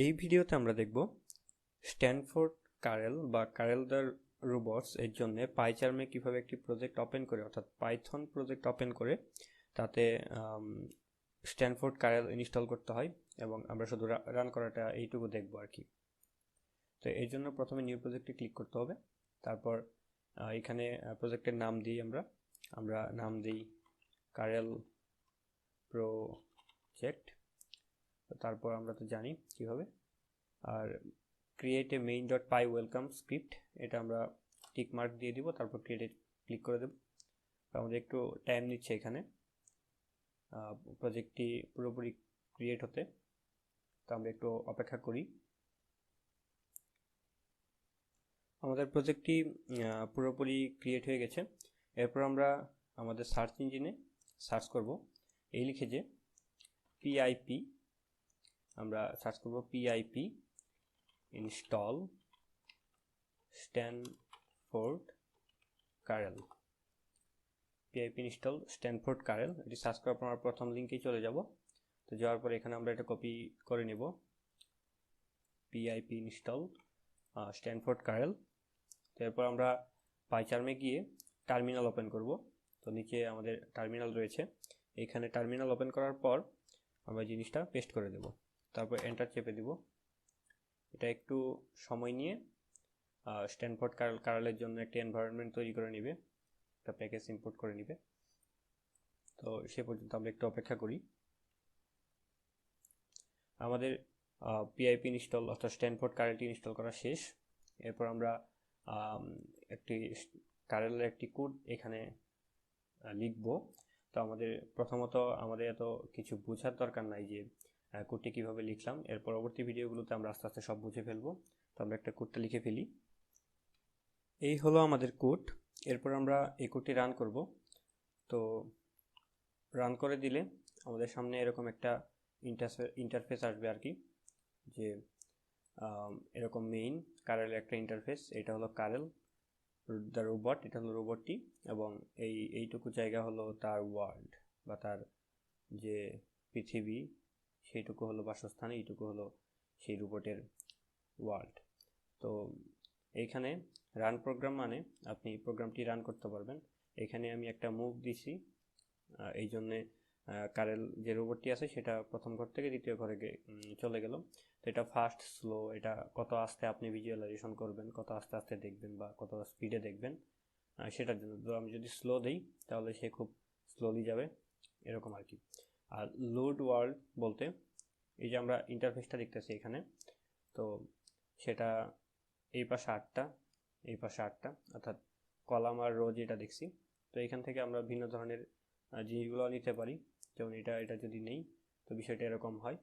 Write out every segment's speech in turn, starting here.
এই ভিডিওতে আমরা দেখব স্ট্যানফোর্ড কারেল বা কারেল দ্য রোবটস এর জন্য পাইচার্মে কিভাবে একটি প্রজেক্ট ওপেন করে অর্থাৎ পাইথন প্রজেক্ট ওপেন করে তাতে স্ট্যানফোর্ড কারেল ইনস্টল করতে হয় এবং আমরা শুধু রান করাটা এইটুকু দেখব আর কি। তো এর জন্য প্রথমে নিউ প্রজেক্টে ক্লিক করতে হবে। তারপর এখানে প্রজেক্টের নাম দিই আমরা নাম দিই কারেল প্রজেক্ট। তারপর আমরা তো জানি কিভাবে, আর create a main dot py welcome script এটা আমরা টিক মার্ক দিয়ে দিব, তারপর ক্রিয়েটে ক্লিক করে দেব। আমাদের একটু টাইম নিচ্ছে এখানে প্রজেক্টটি পুরোপুরি ক্রিয়েট হতে, তো আমরা একটু অপেক্ষা করি। আমাদের প্রজেক্টটি পুরোপুরি ক্রিয়েট হয়ে গেছে। এরপর আমরা আমাদের সার্চ ইঞ্জিনে সার্চ করব, এই লিখে যে পিআইপি, আমরা সার্চ করব PIP install Stanford কারেল, PIP install Stanford কারেল। এটি সার্চ করার পর আমরা প্রথম লিঙ্কেই চলে যাব। তো যাওয়ার পর এখানে আমরা এটা কপি করে নেব, পিআইপি ইনস্টল স্ট্যানফোর্ড কারেল। তো এরপর আমরা পাইচার্মে গিয়ে টার্মিনাল ওপেন করব। তো নিচে আমাদের টার্মিনাল রয়েছে, এখানে টার্মিনাল ওপেন করার পর আমরা জিনিসটা পেস্ট করে দেব, তারপর এন্টার চেপে দিব। এটা একটু সময় নিয়ে স্ট্যানফোর্ড কারেলের জন্য একটা এনভায়রনমেন্ট তৈরি করে নেবে, একটা প্যাকেজ ইম্পোর্ট করে নেবে। তো সে পর্যন্ত আমরা একটু অপেক্ষা করি। আমাদের পিআইপি ইনস্টল অর্থাৎ স্ট্যানফোর্ড কারেলটি ইনস্টল করা শেষ। এরপর আমরা একটি কারেলের একটি কোড এখানে লিখব। তো আমাদের প্রথমত আমাদের এত কিছু বোঝার দরকার নাই যে কোডটি কীভাবে লিখলাম, এর পরবর্তী ভিডিওগুলোতে আমরা আস্তে আস্তে সব বুঝে ফেলবো। তো আমরা একটা কোডটা লিখে ফেলি। এই হলো আমাদের কোড। এরপর আমরা এই কোডটি রান করব। তো রান করে দিলে আমাদের সামনে এরকম একটা ইন্টারফেস আসবে আর কি, যে এরকম মেইন কারেলের একটা ইন্টারফেস। এটা হলো কারেল দ্য রোবট, এটা হলো রোবটটি, এবং এইটুকু জায়গা হলো তার ওয়ার্ল্ড বা তার যে পৃথিবী, সেইটুকু হলো বাসস্থান, এইটুকু হলো সেই রোবটের ওয়ার্ল্ড। তো এইখানে রান প্রোগ্রাম মানে আপনি প্রোগ্রামটি রান করতে পারবেন। এখানে আমি একটা মুভ দিছি, এই জন্যে কারেল যে রোবটটি আছে সেটা প্রথম ঘর থেকে দ্বিতীয় ঘরে চলে গেল। তো এটা ফাস্ট স্লো, এটা কত আস্তে আপনি ভিজুয়ালাইজেশন করবেন, কত আস্তে আস্তে দেখবেন বা কত স্পিডে দেখবেন সেটার জন্য। তো আমি যদি স্লো দিই তাহলে সে খুব স্লোলি যাবে, এরকম আর কি। আর লোড ওয়ার্ল্ড বলতে এই যে আমরা ইন্টারফেসটা দেখতেছি এখানে, তো সেটা এই পাশে 8টা, এই পাশে 8টা, অর্থাৎ কলাম আর রো যেটা দেখছি। তো এখান থেকে আমরা ভিন্ন ধরনের জিনিসগুলো নিতে পারি, যেমন এটা যদি নেই তো বিষয়টা এরকম হয়।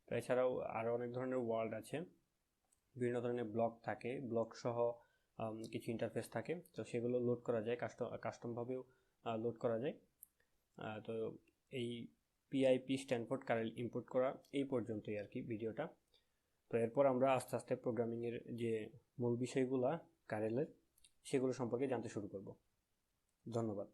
তো এছাড়াও আরও অনেক ধরনের ওয়ার্ল্ড আছে, বিভিন্ন ধরনের ব্লক থাকে, ব্লক সহ কিছু ইন্টারফেস থাকে। তো সেগুলো লোড করা যায়, কাস্টমভাবেও লোড করা যায়। তো এই পিআইপি স্ট্যানফোর্ড কারেল ইম্পোর্ট করা এই পর্যন্তই আর কি ভিডিওটা। তো এরপর আমরা আস্তে আস্তে প্রোগ্রামিংয়ের যে মূল বিষয়গুলো কারেলের সেগুলো সম্পর্কে জানতে শুরু করব। ধন্যবাদ।